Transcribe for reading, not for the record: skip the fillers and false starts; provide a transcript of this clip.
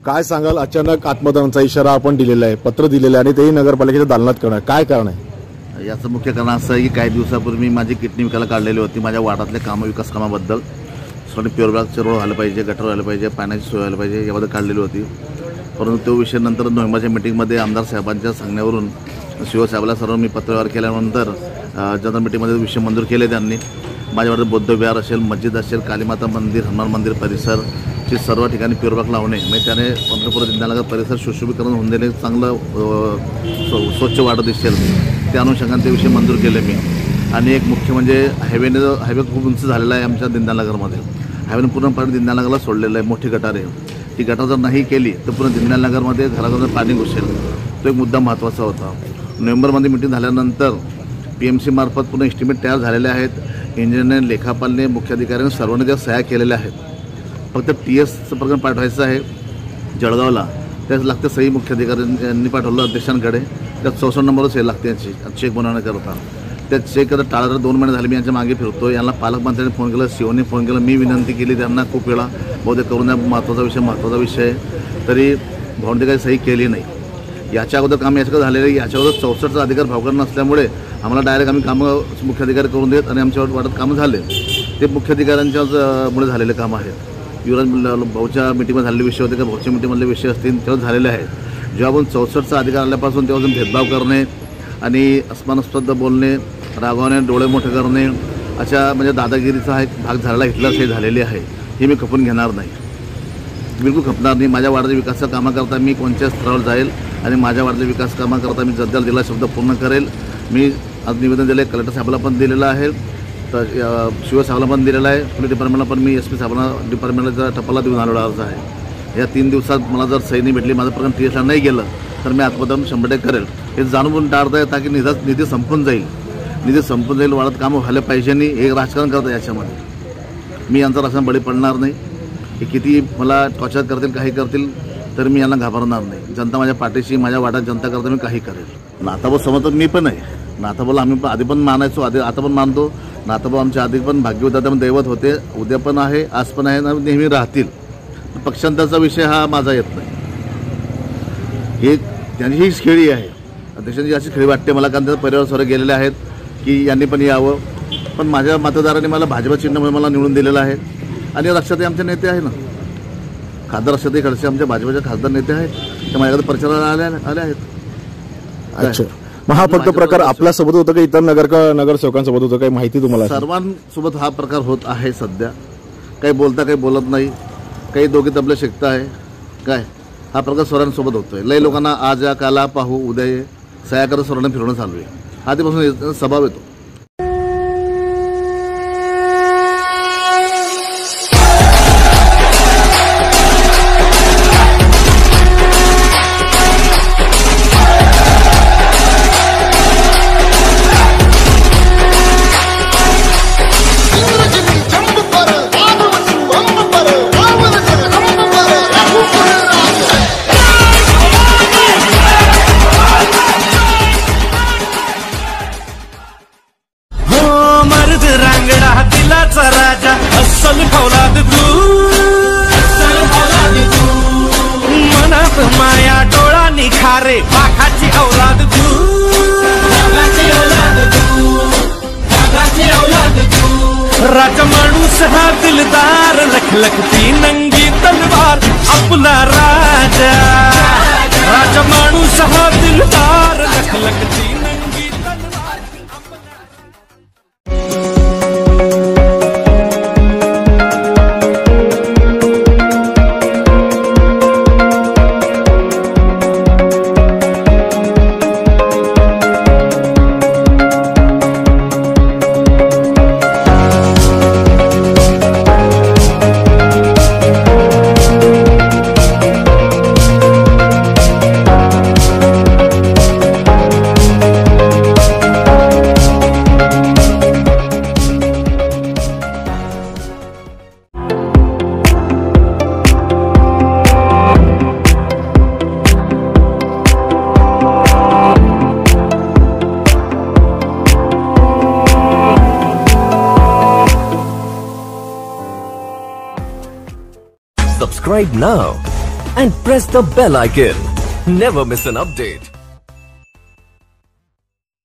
काय सांगाल, अचानक आत्मदहनाचा इशारा आपण दिलेला आहे, पत्र दिलेलं आहे आणि तेही नगरपालिकेच्या दालनात करणार, काय कारण आहे? याचं मुख्य कारण असं आहे की काही दिवसापूर्वी माझी किडनी विकायला काढलेली होती माझ्या वार्डातल्या विकास कामाबद्दल. प्युअर ब्लॉकचे रोड व्हायला पाहिजे, गटर व्हायला पाहिजे, पाण्याची सोय व्हायला पाहिजे याबद्दल काढलेली होती. परंतु तो विषय नंतर नोव्हेंबरच्या मीटिंगमध्ये आमदार साहेबांच्या सांगण्यावरून शिवसाहेबाला सर्व मी पत्रव्यवहार केल्यानंतर जनरल मीटिंगमध्ये विषय मंजूर केले त्यांनी. माझ्याकडे बौद्ध विहार असेल, मस्जिद असेल, कालीमाता मंदिर, हनुमान मंदिर परिसरची सर्व ठिकाणी प्युअर ब्लॉक लावणे म्हणजे त्याने पंतप्रधान दिंडीनगर परिसर सुशोभीकरण होऊन देणे, चांगलं स्वच्छ वाढत दिसेल त्या अनुषंगाने ते विषय मंजूर केले मी. आणि एक मुख्य म्हणजे हायवे खूप उंच झालेला आहे आमच्या दिंडीनगरमध्ये. हायवेने पूर्णपणे दिंडीनगरला सोडलेलं आहे, मोठी गटार आहे. ती गटार जर नाही केली तर पूर्ण दिंडीनगरमध्ये घराघरात पाणी घुसेल. तो एक मुद्दा महत्त्वाचा होता. नोव्हेंबरमध्ये मीटिंग झाल्यानंतर PMC मार्फत पूर्ण एस्टिमेट तयार झालेले आहेत. इंजिनिअरने, लेखापालने, मुख्याधिकाऱ्यांनी सर्वांनी त्या सह्या केलेल्या आहेत. फक्त TSचं प्रकरण पाठवायचं आहे जळगावला, त्याच लागते सही मुख्याधिकाऱ्यांनी पाठवलं अध्यक्षांकडे. त्यात 64 नंबरच सही लागते याची चेक बनवण्याकरता. त्या चेक आता टाळाटाळ 2 महिने झाले मी यांच्या मागे फिरतो. यांना पालकमंत्र्यांनी फोन केला, COने फोन केला, मी विनंती केली त्यांना खूप वेळा, बहुतेक करून द्या, महत्त्वाचा विषय आहे. तरी भाऊंनी काही सही केली नाही. याच्या अगोदर काम याच्याकडे झालेलं आहे. याच्या अगोदर 64चा अधिकार भाऊकडे नसल्यामुळे आम्हाला डायरेक्ट आम्ही कामं मुख्याधिकारी करून देत आणि आमच्या वाटत कामं झाले. ते मुख्याधिकाऱ्यांच्याच मुळे झालेले कामं आहेत. युवराज भाऊच्या मीटिंगमध्ये झालेले विषय होते का भाऊच्या मीटिंगमधले विषय असतील तेव्हा झालेले आहेत. जेव्हा आपण 64चा अधिकार आल्यापासून तेव्हा भेदभाव करणे आणि अस्मानास्पद बोलणे, रागावणे, डोळे मोठे करणे अशा म्हणजे दादागिरीचा हा एक भाग झालेला इथलाच हे झालेली आहे. हे मी खपून घेणार नाही, बिलकुल खपणार नाही. माझ्या वार्डाच्या विकासाच्या कामाकरता मी कोणत्या स्तरावर जाईल आणि माझ्या वार्डाच्या विकास कामाकरता मी जनतेला दिलेला शब्द पूर्ण करेल. मी आज निवेदन दिलं आहे, कलेक्टर साहेबाला पण दिलेलं आहे, तर शिवसाहेबाला पण दिलेलं आहे, पोलीस डिपार्टमेंटला पण मी SP साहेबांना डिपार्टमेंटला टपाला देऊन आलेला अर्ज आहे. या 3 दिवसात मला जर सही नाही भेटली, माझं प्रकरण TSला नाही गेलं तर मी आत्मदहन 100% करेल. हे जाणून टाळता येतं की निधी संपून जाईल, वाढत कामं व्हायला पाहिजे नाही, हे राजकारण करतं याच्यामध्ये. मी यांचा राजकारण बळी पडणार नाही. हे किती मला टॉर्चर करतील, काही करतील, तर मी यांना घाबरणार नाही. जनता माझ्या पाठीशी, माझ्या वाड्यात जनता करता मी काही करेल. नाथाभाऊ समजतो मी पण आहे. नाथाभाऊला आम्ही पण आधी पण मानायचो, आता पण मानतो. नाथाभाऊ आमच्या आधी पण भाग्यवदाते दैवत होते, उद्या पण आहे, आज पण आहे, नेहमी राहतील. पक्षांतराचा विषय हा माझा येत नाही. हे त्यांची हीच खेळी आहे, अध्यक्षांची अशी खेळी वाटते मला, कारण त्याचा परिवार सर्व गेलेले आहेत की यांनी पण यावं. पण माझ्या मतदारांनी मला भाजपा चिन्हामुळे मला निवडून दिलेलं आहे. आणि रक्षाताई आमचे नेते आहे ना, खासदार रक्षाताई खडसे आमच्या भाजपचे खासदार नेते आहेत, ते माझ्याकडे प्रचाराला आले आहेत. अच्छा, मग हा फक्त प्रकार आपल्यासोबत होतं का इतर नगरसेवकांसोबत होतं, काही माहिती तुम्हाला? सर्वांसोबत हा प्रकार होत आहे सध्या. काही बोलता, काही बोलत नाही, काही दोघे तबले शिकता आहे. काय हा प्रकार सर्वांसोबत होतोय. लय लोकांना आज या काला पाहू, उद्या ये, सह्या करत सर्वांना फिरवणं चालू आहे. आधीपासून स्वभाव येतो. राजा अस्सल फौलाद तू, मनात माया डोळा निखारे पाखाची औलाद तू, राजा माणूस हा दिलदार, लखलखती नंगी तलवार आपला राजा. राजा माणूस हा दिलदार, लखलखती नंगी तलवार आपला. Subscribe now and press the bell icon. Never miss an update.